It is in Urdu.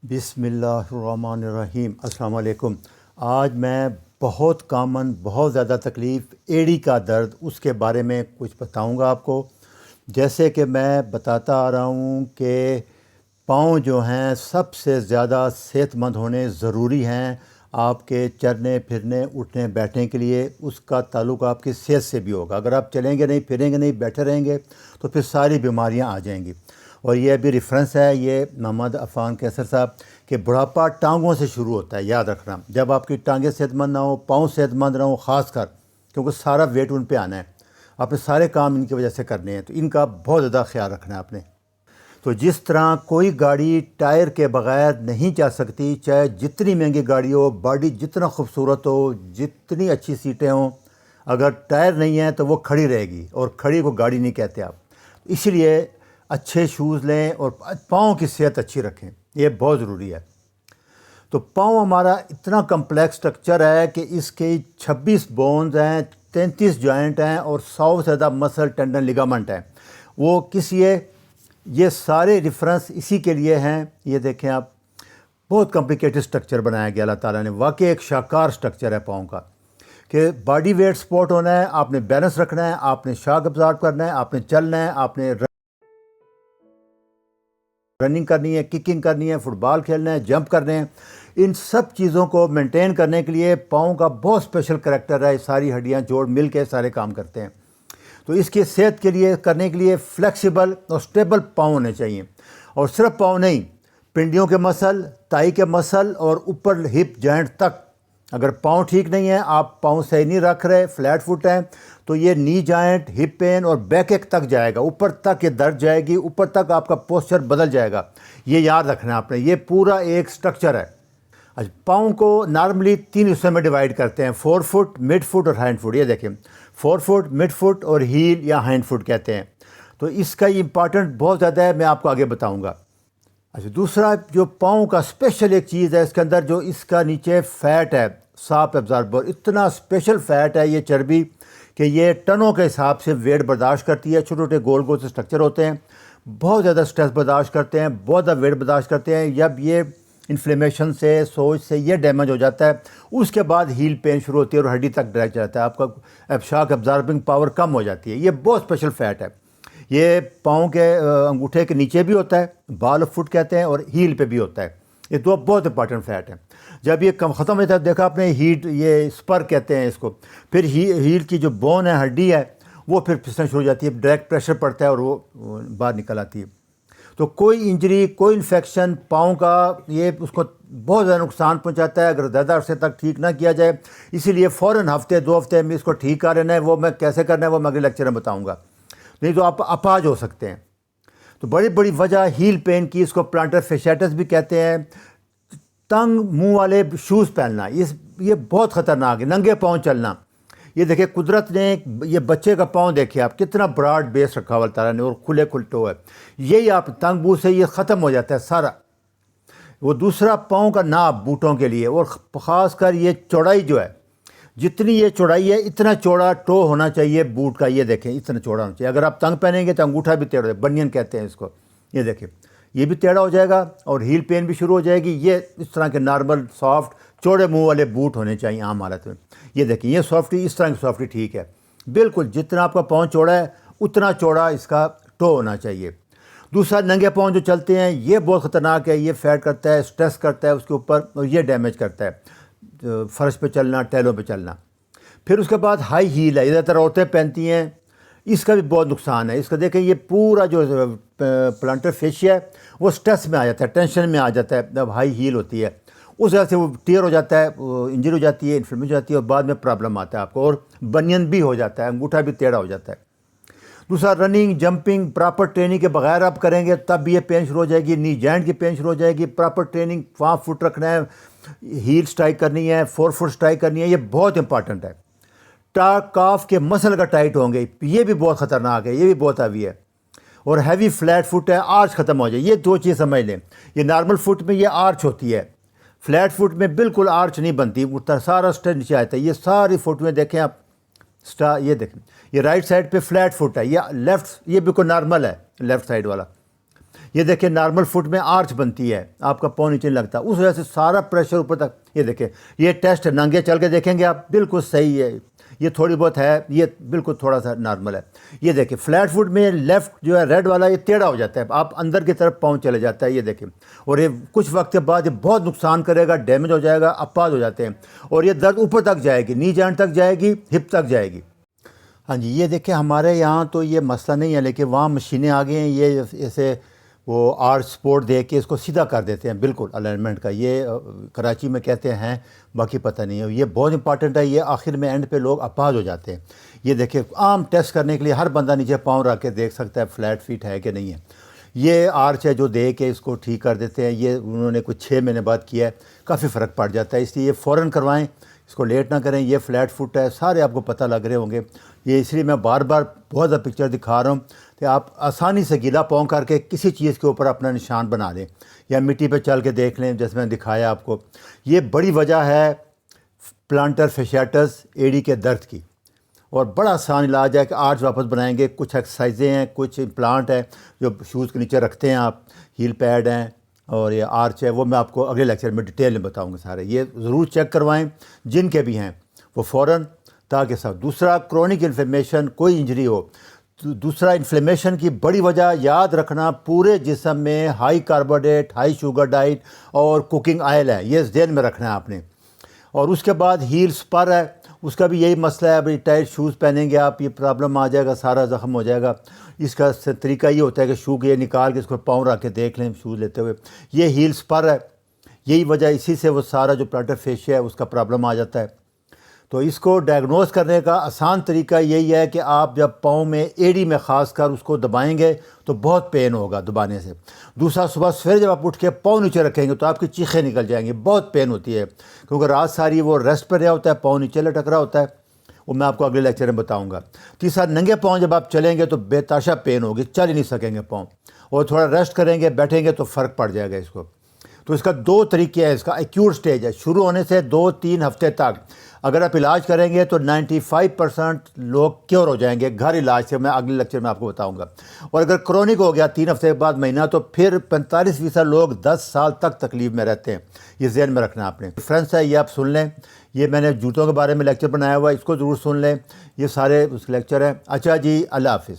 بسم اللہ الرحمن الرحیم۔ السلام علیکم۔ آج میں بہت کامن، بہت زیادہ تکلیف ایڑی کا درد، اس کے بارے میں کچھ بتاؤں گا آپ کو۔ جیسے کہ میں بتاتا آ رہا ہوں کہ پاؤں جو ہیں سب سے زیادہ صحت مند ہونے ضروری ہیں آپ کے چلنے پھرنے اٹھنے بیٹھنے کے لیے۔ اس کا تعلق آپ کی صحت سے بھی ہوگا۔ اگر آپ چلیں گے نہیں، پھریں گے نہیں، بیٹھے رہیں گے تو پھر ساری بیماریاں آ جائیں گی۔ اور یہ بھی ریفرنس ہے یہ محمد عفان کیسر صاحب کہ بڑھاپا ٹانگوں سے شروع ہوتا ہے، یاد رکھنا۔ جب آپ کی ٹانگیں صحت مند نہ ہوں، پاؤں صحت مند نہ ہوں، خاص کر کیونکہ سارا ویٹ ان پہ آنا ہے، آپ نے سارے کام ان کی وجہ سے کرنے ہیں، تو ان کا بہت زیادہ خیال رکھنا ہے آپ نے۔ تو جس طرح کوئی گاڑی ٹائر کے بغیر نہیں چل سکتی، چاہے جتنی مہنگی گاڑی ہو، باڈی جتنا خوبصورت ہو، جتنی اچھی سیٹیں ہوں، اگر ٹائر نہیں ہیں تو وہ کھڑی رہے گی، اور کھڑی کو گاڑی نہیں کہتے آپ۔ اسی لیے اچھے شوز لیں اور پاؤں کی صحت اچھی رکھیں، یہ بہت ضروری ہے۔ تو پاؤں ہمارا اتنا کمپلیکس سٹرکچر ہے کہ اس کے 26 بونز ہیں، 33 جوائنٹ ہیں اور 100 سے زیادہ مسل ٹینڈن لیگامنٹ ہیں۔ وہ کس یہ سارے ریفرنس اسی کے لیے ہیں۔ یہ دیکھیں آپ، بہت کمپلیکیٹڈ سٹرکچر بنایا گیا اللہ تعالیٰ نے، واقعی ایک شاہکار سٹرکچر ہے پاؤں کا، کہ باڈی ویٹ سپورٹ ہونا ہے، آپ نے بیلنس رکھنا ہے، آپ نے شاک ابزارب کرنا ہے، آپ نے چلنا ہے، آپ نے رننگ کرنی ہے، ککنگ کرنی ہے، فٹ بال کھیلنا ہے، جمپ کرنے ہیں۔ ان سب چیزوں کو مینٹین کرنے کے لیے پاؤں کا بہت اسپیشل کریکٹر ہے، ساری ہڈیاں جوڑ مل کے سارے کام کرتے ہیں۔ تو اس کی صحت کے لیے کرنے کے لیے فلیکسیبل اور سٹیبل پاؤں ہونے چاہیے، اور صرف پاؤں نہیں، پنڈیوں کے مسل، تائی کے مسل اور اوپر ہپ جوائنٹ تک۔ اگر پاؤں ٹھیک نہیں ہیں، آپ پاؤں صحیح نہیں رکھ رہے، فلیٹ فٹ ہیں، تو یہ نی جوائنٹ، ہپ پین اور بیک ایک تک جائے گا، اوپر تک یہ درد جائے گی، اوپر تک آپ کا پوسچر بدل جائے گا۔ یہ یاد رکھنا ہے آپ نے، یہ پورا ایک سٹرکچر ہے۔ اچھا، پاؤں کو نارملی 3 حصوں میں ڈیوائیڈ کرتے ہیں، 4 فٹ، مڈ فٹ اور ہینڈ فٹ۔ یہ دیکھیں، 4 فٹ، مڈ فٹ اور ہیل یا ہینڈ فٹ کہتے ہیں۔ تو اس کا یہ امپارٹنٹ بہت زیادہ ہے، میں آپ کو آگے بتاؤں گا۔ اچھا، دوسرا جو پاؤں کا اسپیشل ایک چیز ہے اس کے اندر، جو اس کا نیچے فیٹ ہے، ساپ ابزاربر، اتنا اسپیشل فیٹ ہے یہ چربی کہ یہ ٹنوں کے حساب سے ویٹ برداشت کرتی ہے۔ چھوٹے چھوٹے گول گول سے سٹرکچر ہوتے ہیں، بہت زیادہ سٹریس برداشت کرتے ہیں، بہت زیادہ ویٹ برداشت کرتے ہیں۔ جب یہ انفلیمیشن سے، سوج سے یہ ڈیمیج ہو جاتا ہے، اس کے بعد ہیل پین شروع ہوتی ہے اور ہڈی تک ڈائریکٹ جاتا ہے، آپ کا شاک ابزاربنگ پاور کم ہو جاتی ہے۔ یہ بہت اسپیشل فیٹ ہے۔ یہ پاؤں کے انگوٹھے کے نیچے بھی ہوتا ہے، بال آف فٹ کہتے ہیں، اور ہیل پہ بھی ہوتا ہے۔ یہ دو بہت امپارٹنٹ فیٹ ہیں۔ جب یہ ختم ہوتا ہے، دیکھا آپ نے ہیٹ، یہ اسپر کہتے ہیں اس کو، پھر ہیل کی جو بون ہے، ہڈی ہے، وہ پھر پھسلنا شروع ہو جاتی ہے، ڈائریکٹ پریشر پڑتا ہے اور وہ باہر نکل آتی ہے۔ تو کوئی انجری، کوئی انفیکشن پاؤں کا یہ اس کو بہت زیادہ نقصان پہنچاتا ہے اگر زیادہ عرصے تک ٹھیک نہ کیا جائے۔ اسی لیے فوراً ہفتے 2 ہفتے میں اس کو ٹھیک کر لینا ہے۔ وہ میں کیسے کرنا ہے وہ میں اگلے لیکچر میں بتاؤں گا، نہیں تو آپ اپاہج ہو سکتے ہیں۔ تو بڑی بڑی وجہ ہیل پین کی، اس کو پلانٹر فیشیٹس بھی کہتے ہیں۔ تنگ منہ والے شوز پہننا، یہ بہت خطرناک ہے۔ ننگے پاؤں چلنا، یہ دیکھیں قدرت نے یہ بچے کا پاؤں دیکھیں آپ، کتنا براڈ بیس رکھا ہوا اللہ تعالیٰ نے، اور کھلے ٹو ہے۔ یہی آپ تنگ بو سے یہ ختم ہو جاتا ہے سارا۔ وہ دوسرا پاؤں کا ناپ بوٹوں کے لیے، اور خاص کر یہ چوڑائی جو ہے، جتنی یہ چوڑائی ہے اتنا چوڑا ٹو ہونا چاہیے بوٹ کا۔ یہ دیکھیں اتنا چوڑا ہونا چاہیے۔ اگر آپ تنگ پہنیں گے تو انگوٹھا بھی ٹیڑھا، بنین کہتے ہیں اس کو۔ یہ دیکھیں، یہ بھی ٹیڑھا ہو جائے گا اور ہیل پین بھی شروع ہو جائے گی۔ یہ اس طرح کے نارمل سافٹ چوڑے منہ والے بوٹ ہونے چاہیے عام حالت میں۔ یہ دیکھیں، یہ سافٹی، اس طرح کی سافٹی ٹھیک ہے بالکل۔ جتنا آپ کا پاؤں چوڑا ہے اتنا چوڑا اس کا ٹو ہونا چاہیے۔ دوسرا، ننگے پاؤں جو چلتے ہیں یہ بہت خطرناک ہے۔ یہ فیٹ کرتا ہے، سٹریس کرتا ہے اس کے اوپر، اور یہ ڈیمیج کرتا ہے فرش پہ چلنا، ٹیلوں پہ چلنا۔ پھر اس کے بعد ہائی ہیل ہے، زیادہ تر عورتیں پہنتی ہیں، اس کا بھی بہت نقصان ہے۔ اس کا دیکھیں، یہ پورا جو پلانٹر فیشیا ہے وہ سٹریس میں آ جاتا ہے، ٹینشن میں آ جاتا ہے جب ہائی ہیل ہوتی ہے۔ اس وجہ سے وہ ٹیئر ہو جاتا ہے، انجری ہو جاتی ہے، انفلیمیشن ہو جاتی ہے، اور بعد میں پرابلم آتا ہے آپ کو، اور بنین بھی ہو جاتا ہے، انگوٹھا بھی ٹیڑھا ہو جاتا ہے۔ دوسرا، رننگ، جمپنگ پراپر ٹریننگ کے بغیر آپ کریں گے تب بھی یہ پین شروع ہو جائے گی، نی جوائنٹ کی پین شروع ہو جائے گی۔ پراپر ٹریننگ، 5 فٹ رکھنا ہے، ہیل سٹرائک کرنی ہے، 4 فٹ سٹرائک کرنی ہے، یہ بہت امپارٹنٹ ہے۔ کاف کے مسل کا ٹائٹ ہوں گے، یہ بھی بہت خطرناک ہے، یہ بھی بہت ہیوی ہے۔ اور ہیوی فلیٹ فٹ ہے، آرچ ختم ہو جائے، یہ 2 چیز سمجھ لیں۔ یہ نارمل فٹ میں یہ آرچ ہوتی ہے، فلیٹ فٹ میں بالکل آرچ نہیں بنتی، سارا اسٹیپ نیچے آتا ہے۔ یہ ساری فٹ میں دیکھیں آپ، یہ دیکھیں، یہ رائٹ سائڈ پہ فلیٹ فٹ ہے، یہ لیفٹ، یہ بالکل نارمل ہے لیفٹ سائڈ والا۔ یہ دیکھیں نارمل فٹ میں آرچ بنتی ہے، آپ کا پاؤں نیچے نہیں لگتا، اس وجہ سے سارا پریشر اوپر تک۔ یہ دیکھیں یہ ٹیسٹ ننگے چل کے دیکھیں گے آپ، بالکل صحیح ہے، یہ تھوڑی بہت ہے، یہ بالکل تھوڑا سا نارمل ہے۔ یہ دیکھیں فلیٹ فٹ میں لیفٹ جو ہے ریڈ والا یہ ٹیڑھا ہو جاتا ہے، آپ اندر کی طرف پاؤں چلے جاتا ہے، یہ دیکھیں، اور یہ کچھ وقت کے بعد یہ بہت نقصان کرے گا، ڈیمیج ہو جائے گا، اپاز ہو جاتے ہیں، اور یہ درد اوپر تک جائے گی، نی جوائنٹ تک جائے گی، ہپ تک جائے گی۔ ہاں جی، یہ دیکھیں ہمارے یہاں تو یہ مسئلہ نہیں ہے، لیکن وہاں مشینیں آ گئی ہیں، یہ ایسے وہ آرٹ سپورٹ دے کے اس کو سیدھا کر دیتے ہیں بالکل الائنمنٹ کا، یہ کراچی میں کہتے ہیں، باقی پتہ نہیں ہے، یہ بہت امپارٹنٹ ہے، یہ آخر میں اینڈ پہ لوگ اپاہج ہو جاتے ہیں۔ یہ دیکھیں عام ٹیسٹ کرنے کے لیے ہر بندہ نیچے پاؤں رکھ کے دیکھ سکتا ہے فلیٹ فٹ ہے کہ نہیں ہے۔ یہ آرچ ہے جو دے کے اس کو ٹھیک کر دیتے ہیں، یہ انہوں نے کچھ 6 مہینے بعد کیا ہے، کافی فرق پڑ جاتا ہے، اس لیے یہ فوراً کروائیں، اس کو لیٹ نہ کریں۔ یہ فلیٹ فٹ ہے، سارے آپ کو پتہ لگ رہے ہوں گے، یہ اس لیے میں بار بار بہت زیادہ پکچر دکھا رہا ہوں کہ آپ آسانی سے گیلا پاؤں کر کے کسی چیز کے اوپر اپنا نشان بنا لیں، یا مٹی پہ چل کے دیکھ لیں جیسے میں نے دکھایا آپ کو۔ یہ بڑی وجہ ہے پلانٹر فیشیٹس ایڑی کے درد کی، اور بڑا آسان علاج ہے کہ آرچ واپس بنائیں گے۔ کچھ ایکسرسائزیں ہیں، کچھ امپلانٹ ہیں جو شوز کے نیچے رکھتے ہیں آپ، ہیل پیڈ ہیں، اور یہ آرچ ہے، وہ میں آپ کو اگلے لیکچر میں ڈیٹیل میں بتاؤں گا سارے۔ یہ ضرور چیک کروائیں جن کے بھی ہیں وہ فوراً، تاکہ سب۔ دوسرا کرونک انفلیمیشن، کوئی انجری ہو، دوسرا انفلیمیشن کی بڑی وجہ یاد رکھنا پورے جسم میں high carbohydrate, high sugar diet اور کوکنگ آئل ہے، یہ ذہن میں رکھنا ہے آپ نے۔ اور اس کے بعد ہیل سپر ہے، اس کا بھی یہی مسئلہ ہے، بھائی ٹائٹ شوز پہنیں گے آپ، یہ پرابلم آ جائے گا، سارا زخم ہو جائے گا۔ اس کا طریقہ یہ ہوتا ہے کہ شو کے یہ نکال کے اس کو پاؤں رکھ کے دیکھ لیں شوز لیتے ہوئے، یہ ہیل سپر ہے، یہی وجہ، اسی سے وہ سارا جو پلانٹر فیشیا ہے اس کا پرابلم آ جاتا ہے۔ تو اس کو ڈائگنوز کرنے کا آسان طریقہ یہی ہے کہ آپ جب پاؤں میں ایڑی میں خاص کر اس کو دبائیں گے تو بہت پین ہوگا دبانے سے۔ دوسرا، صبح سویرے جب آپ اٹھ کے پاؤں نیچے رکھیں گے تو آپ کی چیخیں نکل جائیں گی، بہت پین ہوتی ہے، کیونکہ رات ساری وہ ریسٹ پہ رہا ہوتا ہے، پاؤں نیچے لٹک رہا ہوتا ہے، وہ میں آپ کو اگلے لیکچر میں بتاؤں گا۔ تیسرا، ننگے پاؤں جب آپ چلیں گے تو بے تاشا پین ہوگی، چل ہی نہیں سکیں گے پاؤں، اور تھوڑا ریسٹ کریں گے، بیٹھیں گے تو فرق پڑ جائے گا اس کو۔ تو اس کا 2 طریقے ہیں، اس کا ایکیوٹ سٹیج ہے، شروع ہونے سے 2-3 ہفتے تک اگر آپ علاج کریں گے تو 95% لوگ کیور ہو جائیں گے گھر علاج سے، میں اگلے لیکچر میں آپ کو بتاؤں گا۔ اور اگر کرونک ہو گیا 3 ہفتے کے بعد مہینہ، تو پھر 45% لوگ 10 سال تک تکلیف میں رہتے ہیں، یہ ذہن میں رکھنا آپ نے۔ ریفرنس ہے، یہ آپ سن لیں، یہ میں نے جوتوں کے بارے میں لیکچر بنایا ہوا ہے، اس کو ضرور سن لیں، یہ سارے اس لیکچر ہیں۔ اچھا جی، اللہ حافظ۔